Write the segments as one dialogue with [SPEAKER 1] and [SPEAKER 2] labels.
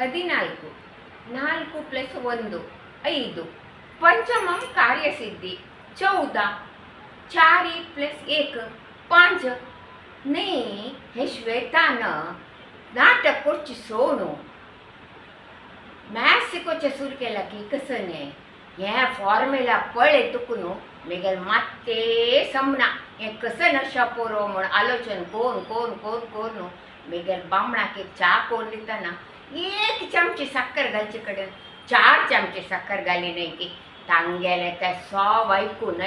[SPEAKER 1] 14, 4 + 1 5, पंचमम कार्यसिद्धी 14, 4 + 1 5. नाही हे श्वेतानं नाटक करची सोडून मॅथ्स शिकोवचें सुरू केला की कसं नाही हे फॉर्म्युला पळय तुकून मेगेल मात्ते समना हें कसं न शपोरो म्हण आलोचन कोण मेगेल बामणाक एक चा कोण दिताना 1 चमची साखर घालचे कडेन 4 चमचे साखर घाली नाही की तांगेले ते सब ऐकून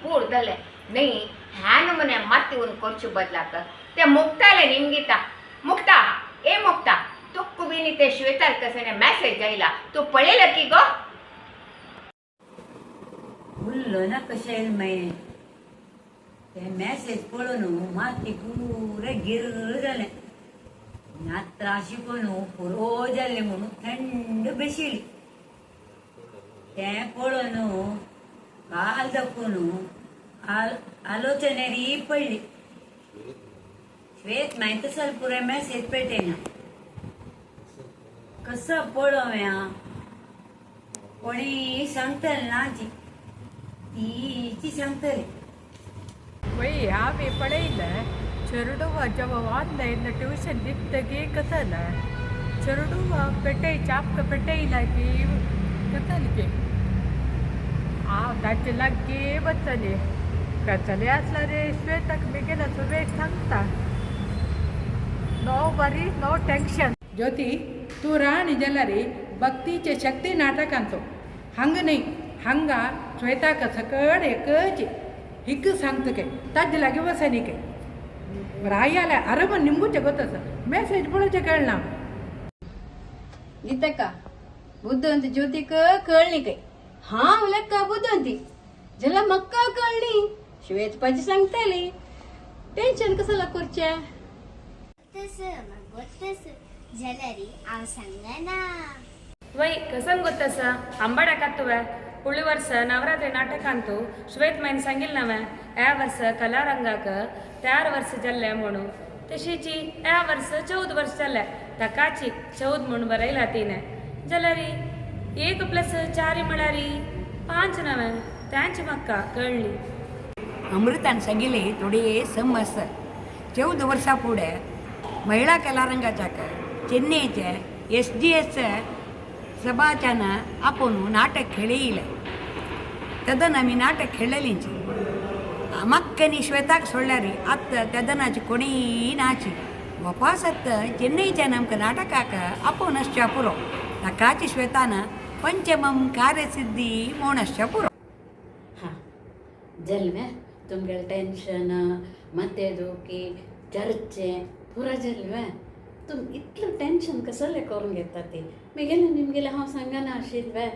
[SPEAKER 1] पूर जालें नाही ह्या नमुने माती उन करचे बदलाक ते मुक्ताले निमगिता मुक्ता तुक्कू बिनी ते श्वेताल कसने मेसेज आयला तू पळयला की गो
[SPEAKER 2] उरलो ना कशें मागीर ते मॅसेज पळोवन माती पुरे गिर जालें नात्रा शिकून पुरो जाल्लें म्हणून थंड बशिली तें पळोवन काल दाखोवन आलोचनेरी पडली श्वेत मागीर तसो पुरे मॅसेज पेटयना कसं पळोवया कोणी सांगतले ना तीची सांगतली
[SPEAKER 3] वही आम्ही पळयलं चेरुडुवा जेव्हा ऑनलाईन ट्यूशन दिखतगी कथला चेरुडुवा पेटय चापक पेटयला की कथल की ताचे लागे बसले कथले असला रे श्वेताक मी गेला सगळे सांगता नो वरी नो टेन्शन
[SPEAKER 4] ज्योति तू राणी जल्लारी भक्तीचे शक्ती नाटकांचो हंग नाही हंगा श्वेताक सकड एकच हिक सांगतके ताजे लागे वसनिके रायाले अरब निंबूचे ಗೊತ್ತಸ ಮೆಸೇಜ್ पळोवचे कळना
[SPEAKER 5] गीतका बुद्धवंती ज्योतिक कळली काय हा उलक्का बुद्धवंती जला मक्का कळली श्वेत पाजी सांगताली टेन्शन कसला करच्या
[SPEAKER 6] ಗೊತ್ತಸ ಜಲರಿ ಅವ ಸಂಗನಾ
[SPEAKER 7] ವೈ ಕಸನ್ ಗೊತ್ತಸ ಅಂಬಡಕತ್ತುವೆ ಉಳಿ ವರ್ಷ ನವರಾತ್ರಿ ನಾಟಕ ಅಂತೂ ಶ್ವೇತ್ ಮೈನ್ ಸಂಗಿಲ್ನವೆ या वर्ष कलारंगाक 4 वर्ष जाल्ले म्हणू तशीची या वर्ष 14 वर्ष जाल्ले ताकाची 14 म्हणून बरयला तिने जाल्यार 1+4 म्हळ्यार 5 नवे त्यांची म्हाका कळली
[SPEAKER 2] अमृतान सांगिल्ली थोडी समज 14 वर्सां फुडें महिळा कलारंगाच्या चेन्नईचे SGS सभाच्यान आपूण नाटक खेळिल्लें तेदन आमी नाटक खेळलेलींची म्हाका श्वेताक सोडल्यार आतां तेदनाची कोणीय नाची वापस चेन्नईच्यान आमकां नाटकाक आपोवन आसच्या पुरो ताकाची श्वेतान पंचमम कार्यसिद्धी म्हूण आसच्या पुरो
[SPEAKER 8] हां जल्मे तुमगे टेन्शन मतेदोकी चर्चे पुरा जल्वे तुम इतलें टेन्शन कसले करून घेता ती मेगेले निमगेले हांव सांगना आशिल्ले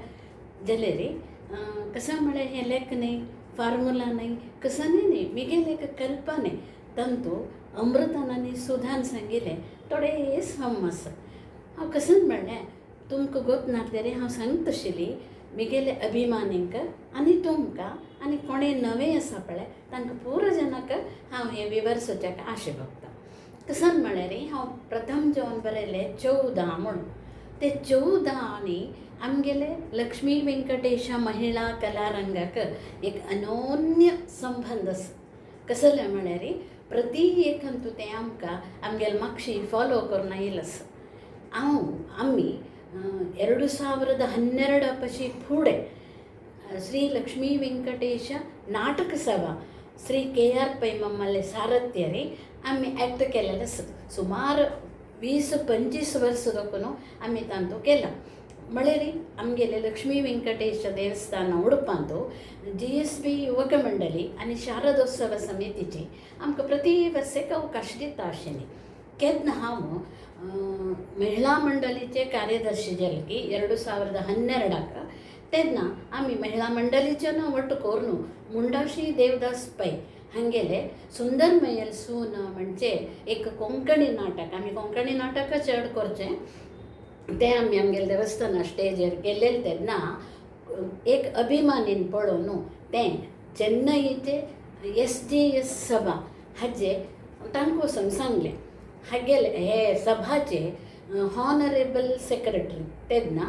[SPEAKER 8] जाले रे कसं म्हळ्यार हें लेख न्ही फॉर्मुला नाही कसं नाही मेगेले एक कल्पने तंतू अमृतान आनी सुधान सांगिल्लें थोडे समज हांव कसं म्हणलें तुमकां गोत नासलें रे हांव सांगता आशिल्ली मेगेले अभिमानींक आनी तुमकां आनी कोणें नवे आसा पळय तांकां पुरो जनाक हांव हें विवरसोवच्याक आशे भोगता कसं म्हळ्यार हांव प्रथम जेवण बरयलें 14 म्हणून ते 14 आनी आमगेले लक्ष्मी वेंकटेश महिला कलारंगाक एक अनोन्य संबंध आसा कसले म्हळ्यार प्रती एकंतू तें आमकां आमगेले मागशी फॉलो करून आयिल्लें आसा आमी 2012 पाशी फुडें श्री लक्ष्मी वेंकटेश नाटक सभा श्री KR पै मम्मले सारथ्यारी आमी एक्ट केलेलें आसा सुमार 20-25 वर्सां दोकून आमी तांतू केला म्हळ्यार आमगेले लक्ष्मी वेंकटेश देवस्थान उडपांतू GSB युवक मंडळी आनी शारदोत्सव समितीची आमकां प्रति वर्सेक अवकाश दिता आशिल्ली केन्ना हांव महिला मंडळीचे कार्यदर्शी जाले की 2012 तेन्ना आमी महिला मंडळीचें वट करून मुंडाशी देवदास पै हांगेले सुंदर मयल सून म्हणजे एक कोंकणी नाटक आमी कोंकणी नाटक चड करचें तें आमी आमगेले देवस्थाना स्टेजीर गेल्लें तेन्ना एक अभिमानीन पळोवन तें चेन्नईचे SGS सभा हाजे तांकां वचून सांगलें हागेले हे सभाचे हॉनरेबल सेक्रेटरी तेन्ना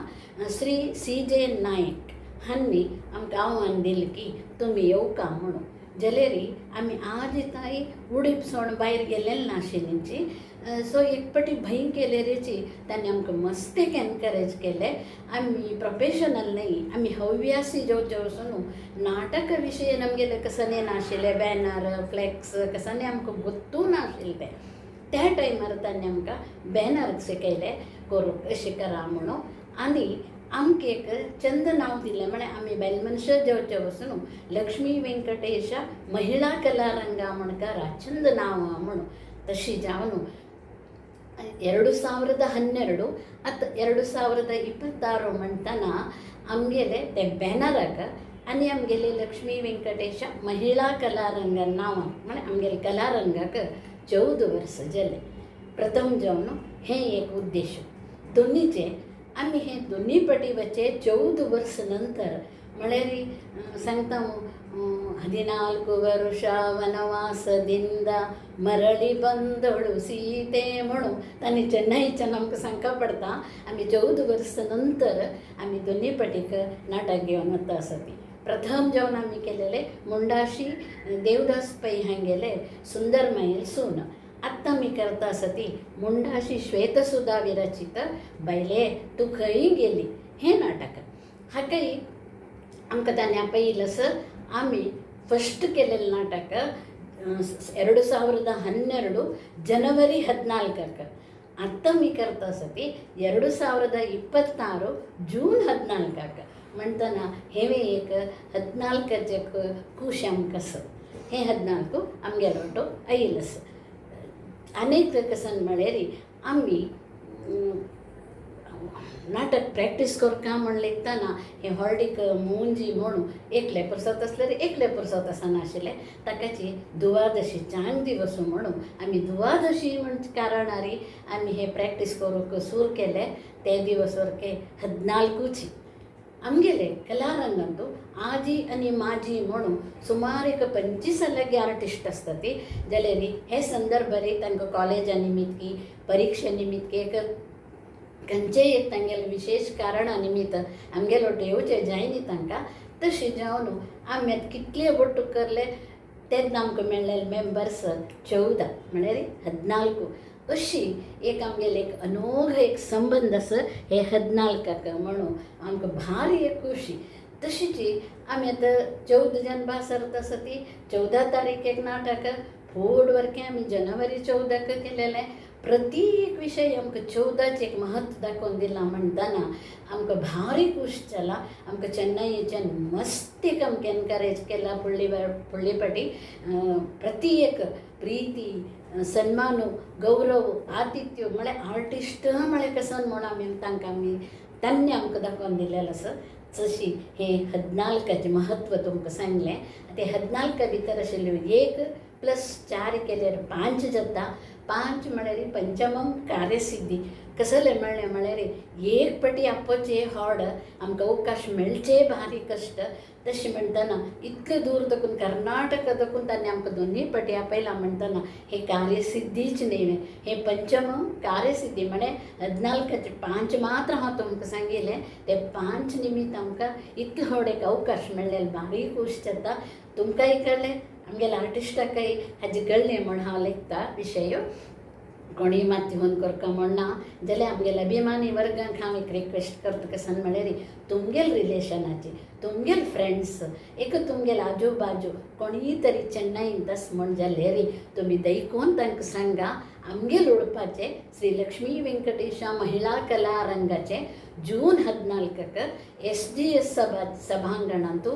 [SPEAKER 8] श्री CJ नायक हांनी आमकां आव्हान दिलें की तुमी येवका म्हणून. जाल्यारी आमी आज ताई उडीप सोड भायर गेलेले नाशिल्लींची. सो एक पाटी भंय केलेरीची तांणी आमकां मस्तेक एनकरेज केले. आमी प्रोफेशनल न्ही, आमी हव्यासी जेवचे वचून नाटक विशयी आमगेले कसले नाशिल्ले, बॅनर फ्लॅक्स कसले आमकां गोत्तू नाशिल्ले. त्या टायमार तांणी आमकां बॅनर शिकयले करूंक अशें करा म्हणून. आनी आमकां एक चंद नांव दिलें, म्हळ्यार आमी बायल मनशां जेवचे वचून लक्ष्मी वेंकटेश महिळा कलारंगा म्हण करा चंद नांव म्हणून. तशी जावन 2012 आतां 2026 म्हणटना आमगेले ते बॅनराक आनी आमगेले लक्ष्मी वेंकटेश महिळा कलारंगा नांवान म्हळ्यार आमगेले कलारंगाक 14 वर्सां जाले. प्रथम जावन हें एक उद्देश. दोनीचे आमी हे दोनी पाटी वचे 14 वर्स नंतर म्हळ्यार सांगता 14 वर्ष वनवासದಿಂದ मरळी बंदಳು सीते म्हणून तांणी चेन्नईच्यान आमकां सांगपा पडटा. आमी 14 वर्स नंतर आमी दोनी पाटीक नाटक घेवन वता आसा ती. प्रथम जावन आमी केलेले मुंडाशी देवदास पै हांगेले सुंदर मायल सून. आत्तां आमी करता आसा ती मुंडाशी श्वेतसुधा विरचित बायले तूं खंय गेली हें नाटक. हाकाय आमकां ताणें आपयलस आमी फस्ट केलेलें नाटक 2012 ಜನವರಿ 14. आत्तां आमी करता आसा ती 2026 जून 14. म्हणटना हें एक 14चे खूश आमकां आसा. हें 14 आमगेलो वाटो आयिल्लो. अनेक कसन म्हळ्यार आमी नाटक प्रॅक्टीस करता म्हण लेखतना हें हॉल्डीक मुंजी म्हणून एकले पुरसत आसल्यार एकले पुरसत आसनाशिल्लें. ताकाची दुवादशी चांग दिवस म्हणून आमी दुवादशी म्हणजे कारणारी आमी हे प्रॅक्टीस करूंक सुरू केले. ते दिवस वरके 14ची आमगेले कलारंगांतू आजी आनी माजी म्हणून सुमार एक 25 लागी आर्टिस्ट आसता ती. जाल्यार हे संदर्भ रे तांकां कॉलेजा निमित्त की परीक्षे निमित्त की एक खंयचेय एक तांगेले विशेष कारणा निमित्त आमगेलो येवचें जाय न्ही तांकां. तशें जावन आमी आतां कितले वोट करले तेन्ना आमकां मेळ्ळेले मेंबर्स 14 म्हळ्यार 14. अशी एक आमगेले एक अनोख एक संबंध आसा हे 14 म्हणून आमकां भारी एक खुशी. तशीची आमी आतां 14 जनवरी सर्त आसा ती 14 तारीख एक नाटक. फूड वरकें आमी जनवरी 14 केलेलें. प्रत्येक विशय आमकां 14चे एक म्हत्व दाखोवन दिलां म्हणटना आमकां भारी खूश जाला. आमकां चेन्नईच्यान मस्तीक आमकां एनकरेज केला. फुडली पाटी प्रत्येक प्रिती सन्मान गौरव आतिथ्य म्हळ्यार आर्टिस्ट म्हळ्यार कसं म्हणून आमी तांकां तांणी आमकां दाखोवन दिलेलें आसा. जशी हे 14चे म्हत्व तुमकां सांगलें. ते 14 भितर आशिल्ल्यो 1+4 केल्यार 5 जाता. 5 म्हळ्यार पंचमम कार्यसिद्धी. कसले म्हणलें म्हळ्यार एक पाटी आपोवचे हॉड आमकां अवकाश मेळचे भारी कश्ट. तशें म्हणटना इतकें दूर देखून कर्नाटक देखून तांणी आमकां दोनी पाटी आपयलां म्हणटना हे कार्यसिद्धीच न्ही. हे पंचमम कार्यसिद्धी म्हळ्यार 14चे 5 मात्र हांव तुमकां सांगिल्लें. ते 5 निमित्त आमकां इतलो व्हड एक अवकाश मेळ्ळेलो भारी खूश जाता. तुमकांय कळ्ळें आमगेल्या आर्टिस्टाकय हाजे कळ्ळें म्हूण हांव लेखता विशय. कोणीय मात फोन करता म्हणना जाल्यार आमगेल्या अभिमानी वर्गांक हांव एक रिक्वेस्ट करता कसन म्हळ्यार तुमगेल रिलेशनाची तुमगेल फ्रेंड्स एक तुमगेल आजू बाजू कोणीय तरी चेन्नईंत आस म्हण जाल्यार तुमी दैकोन तांकां सांगा आमगेल उडपाचे श्री लक्ष्मी वेंकटेश महिळा कलारंगाचे जून 14 SGS सभांगणांतू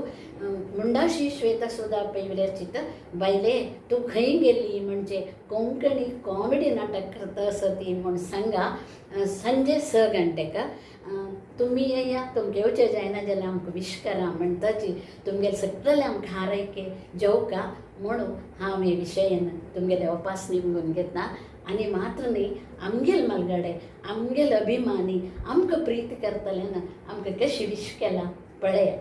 [SPEAKER 8] मुंडाशी श्वेतसुधा पै विरचित बायले तूं खंय गेली म्हणजे कोंकणी कॉमेडी नाटक करता आसा ती म्हूण सांगा. सांजे 6 घंटेक तुमी येया. तुमकां येवचें जायना जाल्यार आमकां विश करा म्हणटाची तुमगेले सगळे आमकां हारयके जेवका म्हणून हांव हे विशयान तुमगेले उपासनी म्हणून घेता. आनी मात्र न्ही आमगेल मलगडे आमगेल अभिमानी आमकां प्रीत करतले ना आमकां कशी विश केला पळया.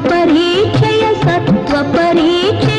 [SPEAKER 9] परीक्षय सत्व परीक्षय